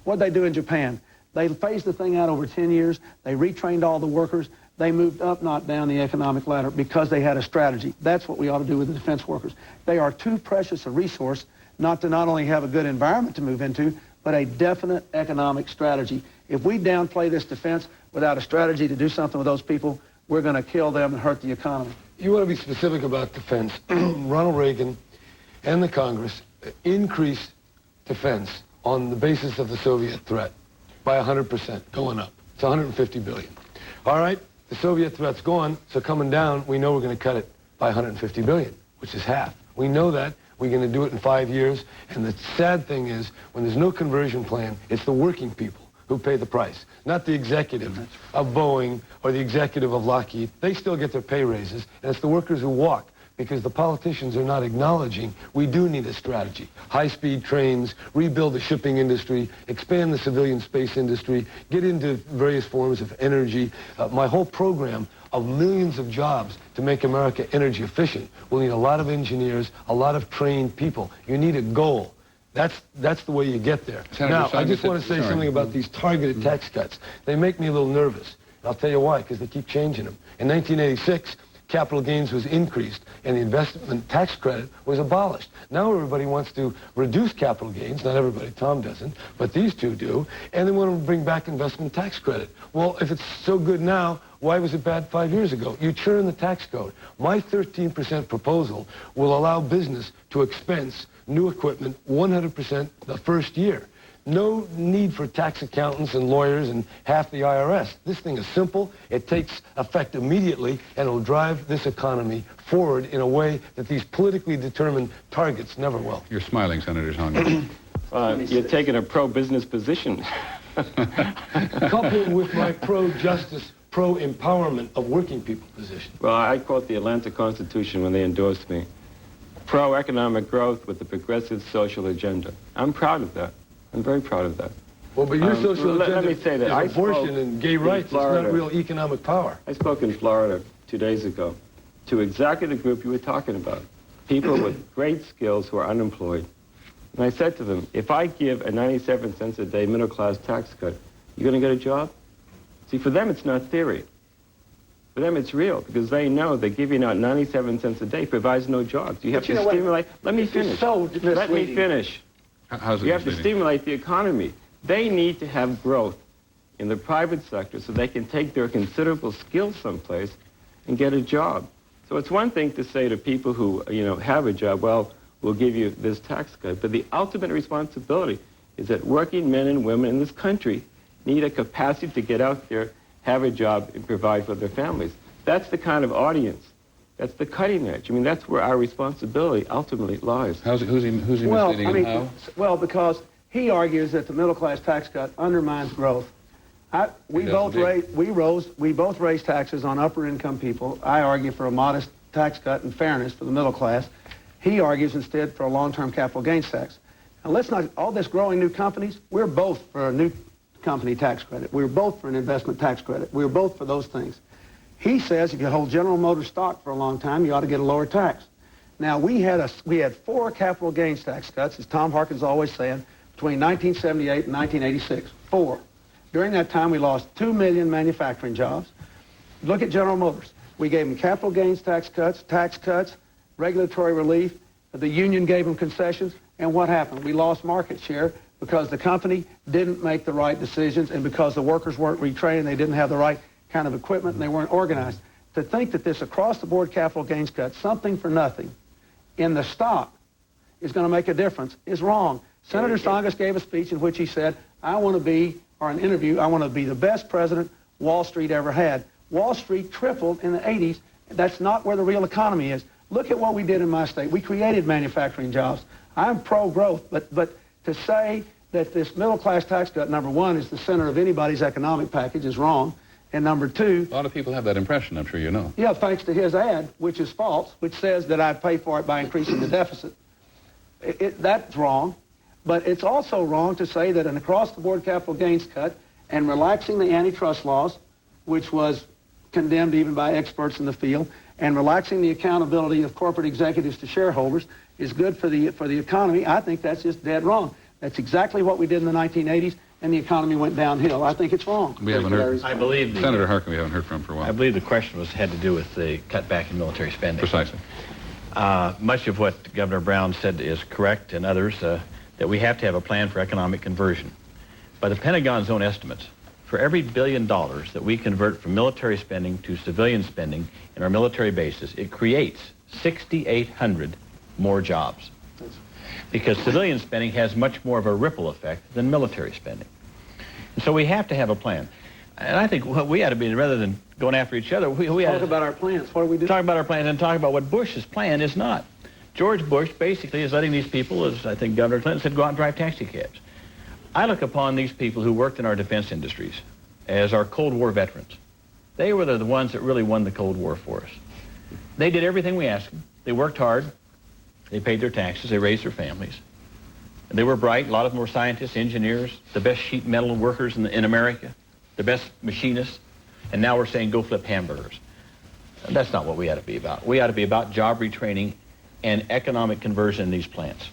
What'd they do in Japan? They phased the thing out over 10 years. They retrained all the workers. They moved up, not down the economic ladder because they had a strategy. That's what we ought to do with the defense workers. They are too precious a resource not to not only have a good environment to move into, but a definite economic strategy. If we downplay this defense without a strategy to do something with those people, we're going to kill them and hurt the economy. You want to be specific about defense. Ronald Reagan and the Congress increased defense on the basis of the Soviet threat by 100%, going up. It's 150 billion. All right, the Soviet threat's gone, so coming down, we know we're going to cut it by 150 billion, which is half. We know that. We're going to do it in 5 years. And the sad thing is, when there's no conversion plan, it's the working people who pay the price, not the executive of Boeing or the executive of Lockheed. They still get their pay raises, and it's the workers who walk, because the politicians are not acknowledging we do need a strategy. High-speed trains, rebuild the shipping industry, expand the civilian space industry, get into various forms of energy. My whole program of millions of jobs to make America energy efficient will need a lot of engineers, a lot of trained people. You need a goal. That's the way you get there. Senator, now, I just want to say something about these targeted tax cuts. They make me a little nervous. I'll tell you why, because they keep changing them. In 1986, capital gains was increased and the investment tax credit was abolished. Now everybody wants to reduce capital gains. Not everybody, Tom doesn't, but these two do, and they want to bring back investment tax credit. Well, if it's so good now, why was it bad 5 years ago? You churn the tax code. My 13% proposal will allow business to expense new equipment 100% the first year. No need for tax accountants and lawyers and half the IRS. This thing is simple. It takes effect immediately, and it'll drive this economy forward in a way that these politically determined targets never will. You're smiling, Senator Tonga. You're taking a pro-business position. Coupled with my pro-justice, pro-empowerment of working people position. Well, I quote the Atlanta Constitution when they endorsed me. Pro-economic growth with a progressive social agenda. I'm proud of that. I'm very proud of that. Well, but your social agenda let me say that is abortion and gay rights. It's not real economic power. I spoke in Florida 2 days ago to exactly the group you were talking about, people with great skills who are unemployed. And I said to them, if I give a 97 cents a day middle-class tax cut, you going to get a job? See, for them, it's not theory. For them, it's real, because they know that giving out 97 cents a day provides no jobs. You have to stimulate... Let me finish. Let me finish. How's it you have to stimulate the economy. They need to have growth in the private sector so they can take their considerable skills someplace and get a job. So it's one thing to say to people who, have a job, well, we'll give you this tax cut. But the ultimate responsibility is that working men and women in this country need a capacity to get out there, have a job, and provide for their families. That's the kind of audience. That's the cutting edge. I mean, that's where our responsibility ultimately lies. Who's he misleading and how? Well, because he argues that the middle-class tax cut undermines growth. We both raised taxes on upper-income people. I argue for a modest tax cut and fairness for the middle class. He argues instead for a long-term capital gains tax. And let's not, all this growing new companies, we're both for a new company tax credit. We're both for an investment tax credit. We're both for those things. He says if you hold General Motors stock for a long time, you ought to get a lower tax. Now, we had 4 capital gains tax cuts, as Tom Harkins always said, between 1978 and 1986. 4. During that time, we lost 2 million manufacturing jobs. Look at General Motors. We gave them capital gains tax cuts, regulatory relief. The union gave them concessions. And what happened? We lost market share because the company didn't make the right decisions and because the workers weren't retrained, they didn't have the right kind of equipment, and they weren't organized. To think that this across-the-board capital gains cut, something for nothing, in the stock is going to make a difference is wrong. Senator Tsongas gave a speech in which he said, I want to be the best president Wall Street ever had. Wall Street tripled in the 80s. That's not where the real economy is. Look at what we did in my state. We created manufacturing jobs. I'm pro-growth, but to say that this middle-class tax cut, number one, is the center of anybody's economic package is wrong. And number two... A lot of people have that impression, I'm sure you know. Yeah, thanks to his ad, which is false, which says that I pay for it by increasing the deficit. That's wrong. But it's also wrong to say that an across-the-board capital gains cut and relaxing the antitrust laws, which was condemned even by experts in the field, and relaxing the accountability of corporate executives to shareholders is good for the economy. I think that's just dead wrong. That's exactly what we did in the 1980s, and the economy went downhill. I think it's wrong. We haven't heard. I believe Senator Harkin, we haven't heard from for a while. I believe the question had to do with the cutback in military spending. Precisely. Much of what Governor Brown said is correct, and others, that we have to have a plan for economic conversion. By the Pentagon's own estimates, for every $1 billion that we convert from military spending to civilian spending in our military bases, it creates 6,800 more jobs. because civilian spending has much more of a ripple effect than military spending. And so we have to have a plan. And I think what we ought to be, rather than going after each other, we ought to talk about our plans. What are we doing? Talk about our plans and talk about what Bush's plan is not. George Bush basically is letting these people, as I think Governor Clinton said, go out and drive taxi cabs. I look upon these people who worked in our defense industries as our Cold War veterans. They were the ones that really won the Cold War for us. They did everything we asked them. They worked hard. They paid their taxes. They raised their families. And they were bright. A lot of them were scientists, engineers, the best sheet metal workers in America, the best machinists. And now we're saying go flip hamburgers. And that's not what we ought to be about. We ought to be about job retraining and economic conversion in these plants.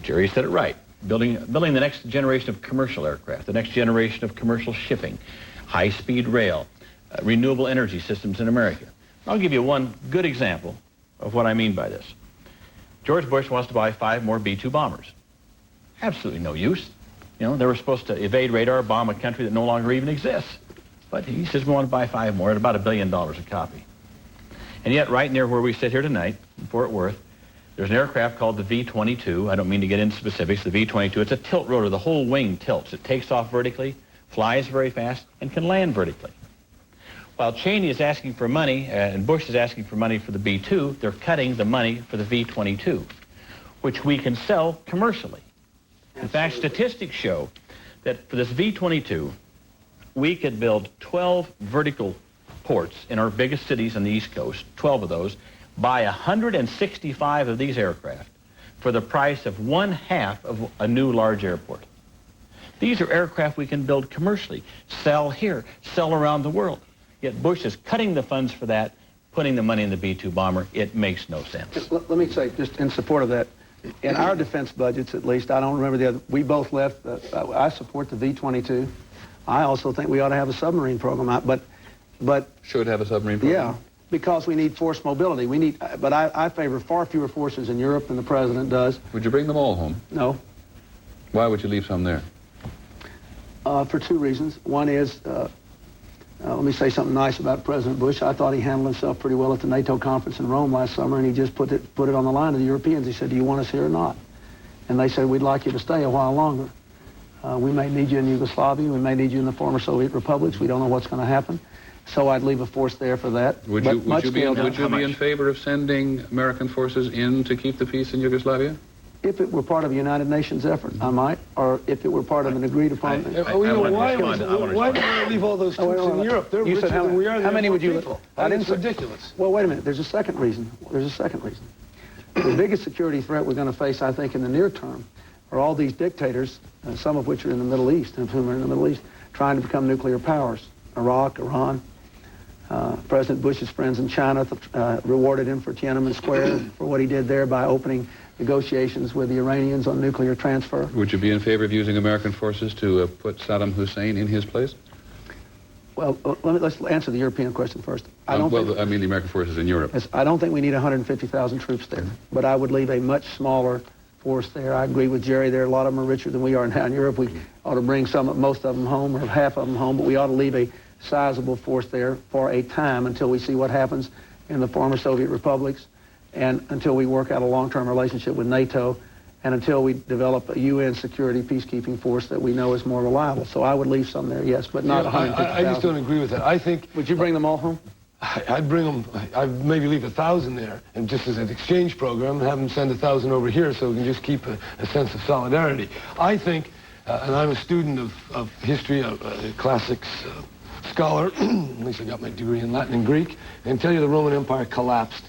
Jerry said it right. Building the next generation of commercial aircraft, the next generation of commercial shipping, high-speed rail, renewable energy systems in America. I'll give you one good example of what I mean by this. George Bush wants to buy 5 more B-2 bombers. Absolutely no use. You know, they were supposed to evade radar, bomb a country that no longer even exists. But he says we want to buy 5 more at about $1 billion a copy. And yet, right near where we sit here tonight, in Fort Worth, there's an aircraft called the V-22. I don't mean to get into specifics. The V-22, it's a tilt rotor. The whole wing tilts. It takes off vertically, flies very fast, and can land vertically. While Cheney is asking for money, and Bush is asking for money for the B-2, they're cutting the money for the V-22, which we can sell commercially. In fact, statistics show that for this V-22, we could build 12 vertical ports in our biggest cities on the East Coast, 12 of those, buy 165 of these aircraft for the price of 1/2 of a new large airport. These are aircraft we can build commercially, sell here, sell around the world. Yet Bush is cutting the funds for that, putting the money in the B-2 bomber. It makes no sense. Let me say, just in support of that, in our defense budgets, at least, I don't remember the other, we both left, I support the V-22. I also think we ought to have a submarine program, but should have a submarine program? Yeah, because we need force mobility. We need, but I favor far fewer forces in Europe than the president does. Would you bring them all home? No. Why would you leave some there? For 2 reasons. One is, let me say something nice about President Bush. I thought he handled himself pretty well at the NATO conference in Rome last summer, and he just put it on the line to the Europeans. He said, do you want us here or not? And they said, we'd like you to stay a while longer. We may need you in Yugoslavia. We may need you in the former Soviet republics. We don't know what's going to happen. So I'd leave a force there for that. Would you be in favor of sending American forces in to keep the peace in Yugoslavia? If it were part of a United Nations effort, I might, or if it were part of an agreed upon... Why do we want to leave all those troops in Europe? They're richer than we are. How many would you... It's ridiculous. Well, wait a minute. There's a second reason. The biggest security threat we're going to face, I think, in the near term are all these dictators, some of which are in the Middle East, and whom are in the Middle East, trying to become nuclear powers. Iraq, Iran. President Bush's friends in China rewarded him for Tiananmen Square for what he did there by opening negotiations with the Iranians on nuclear transfer. Would you be in favor of using American forces to put Saddam Hussein in his place? Well, let's answer the European question first. I mean the American forces in Europe. I don't think we need 150,000 troops there, but I would leave a much smaller force there. I agree with Jerry there. A lot of them are richer than we are now in Europe. We ought to bring most of them home, or half of them home, but we ought to leave a sizable force there for a time until we see what happens in the former Soviet republics, and until we work out a long-term relationship with NATO, and until we develop a UN security peacekeeping force that we know is more reliable. So I would leave some there, yes, but not 150,000. I just don't agree with that. I think... Would you bring them all home? I'd bring them, I'd maybe leave 1,000 there, and just as an exchange program, and have them send 1,000 over here so we can just keep a sense of solidarity. I think, and I'm a student of history, a classics scholar, at least I got my degree in Latin and Greek, and tell you the Roman Empire collapsed,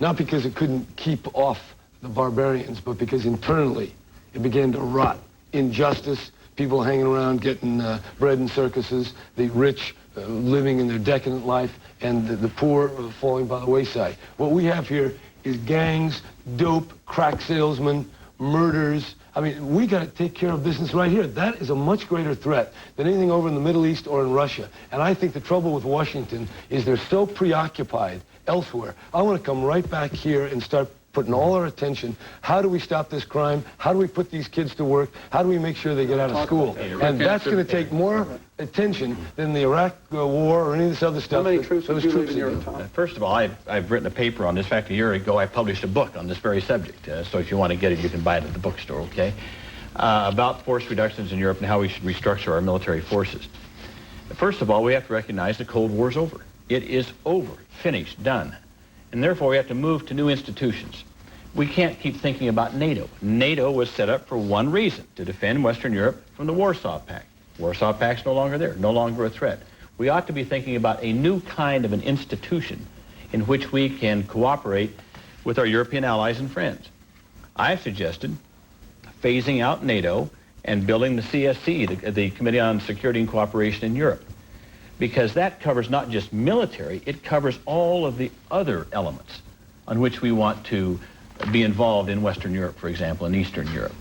not because it couldn't keep off the barbarians, but because internally it began to rot. Injustice, people hanging around getting bread in circuses, the rich living in their decadent life, and the poor falling by the wayside. What we have here is gangs, dope, crack salesmen, murders. I mean, we got to take care of business right here. That is a much greater threat than anything over in the Middle East or in Russia. And I think the trouble with Washington is they're so preoccupied elsewhere. I want to come right back here and start putting all our attention, how do we stop this crime? How do we put these kids to work? How do we make sure they get out of school? And that's going to take more attention than the Iraq war or any of this other stuff. How many troops would you leave in Europe, Tom? First of all, I've written a paper on this. In fact, a year ago, I published a book on this very subject. So if you want to get it, you can buy it at the bookstore, okay? About force reductions in Europe and how we should restructure our military forces. First of all, we have to recognize the Cold War's over. It is over, finished, done. And therefore, we have to move to new institutions. We can't keep thinking about NATO. NATO was set up for one reason, to defend Western Europe from the Warsaw Pact. Warsaw Pact's no longer there, no longer a threat. We ought to be thinking about a new kind of an institution in which we can cooperate with our European allies and friends. I've suggested phasing out NATO and building the CSC, the Committee on Security and Cooperation in Europe, because that covers not just military, it covers all of the other elements on which we want to be involved in Western Europe, for example, and Eastern Europe.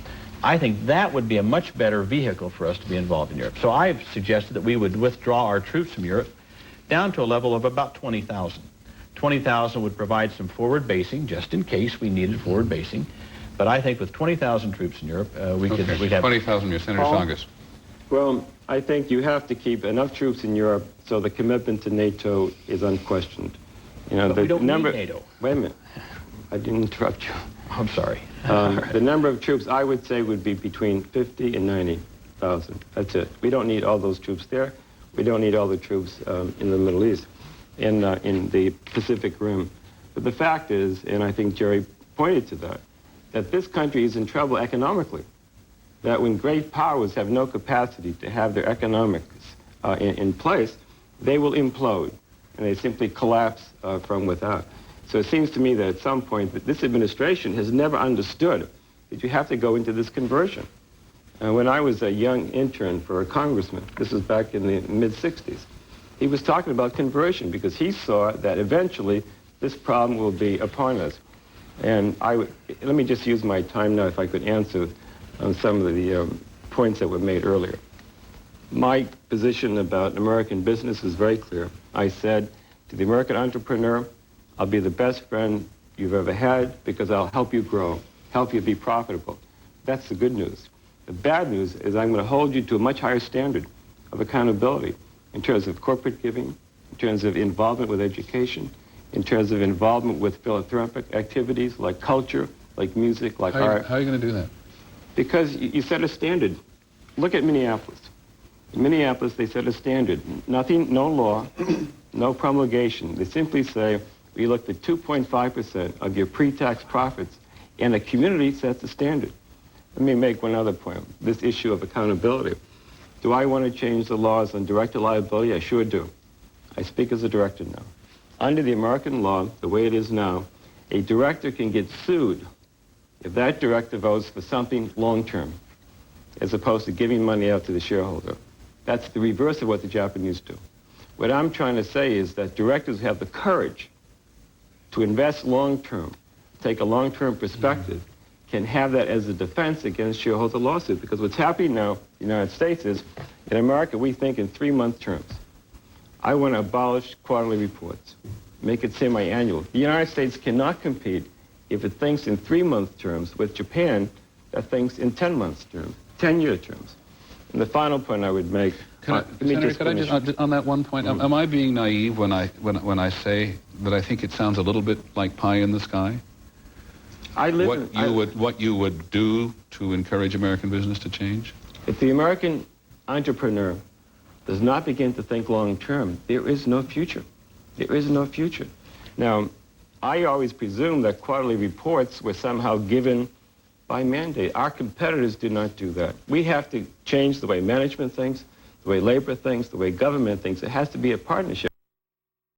I think that would be a much better vehicle for us to be involved in Europe. So I've suggested that we would withdraw our troops from Europe down to a level of about 20,000. 20,000 would provide some forward basing, just in case we needed forward basing. But I think with 20,000 troops in Europe, we'd have 20,000. Your Senator Tsongas. Well, I think you have to keep enough troops in Europe so the commitment to NATO is unquestioned. You know, but we don't need NATO. Wait a minute. I didn't interrupt you. I'm sorry. The number of troops, I would say, would be between 50 and 90,000. That's it. We don't need all those troops there. We don't need all the troops in the Middle East, in the Pacific Rim. But the fact is, and I think Jerry pointed to that this country is in trouble economically. That when great powers have no capacity to have their economics in place, they will implode, and they simply collapse from without. So it seems to me that at some point that this administration has never understood that you have to go into this conversion. When I was a young intern for a congressman, this was back in the mid-60s, he was talking about conversion because he saw that eventually this problem will be upon us. And let me just use my time now if I could answer some of the points that were made earlier. My position about American business is very clear. I said to the American entrepreneur, I'll be the best friend you've ever had because I'll help you grow, help you be profitable. That's the good news. The bad news is I'm going to hold you to a much higher standard of accountability in terms of corporate giving, in terms of involvement with education, in terms of involvement with philanthropic activities like culture, like music, like art. How are you going to do that? Because you set a standard. Look at Minneapolis. In Minneapolis, they set a standard. Nothing, no law, no promulgation. They simply say, we look at 2.5% of your pre-tax profits, and the community sets the standard. Let me make one other point, this issue of accountability. Do I want to change the laws on director liability? I sure do. I speak as a director now. Under the American law, the way it is now, a director can get sued if that director votes for something long-term, as opposed to giving money out to the shareholder. That's the reverse of what the Japanese do. What I'm trying to say is that directors have the courage to invest long-term, take a long-term perspective, can have that as a defense against shareholder lawsuit. Because what's happening now in the United States is, in America, we think in 3-month terms. I want to abolish quarterly reports, make it semi-annual. The United States cannot compete if it thinks in 3-month terms with Japan that thinks in 10-month terms, 10-year terms. And the final point I would make... Senator, could I just, on that one point, am I being naive when I say that I think it sounds a little bit like pie in the sky? What you would do to encourage American business to change? If the American entrepreneur does not begin to think long-term, there is no future. There is no future. Now, I always presume that quarterly reports were somehow given by mandate. Our competitors do not do that. We have to change the way management thinks, the way labor thinks, the way government thinks. It has to be a partnership.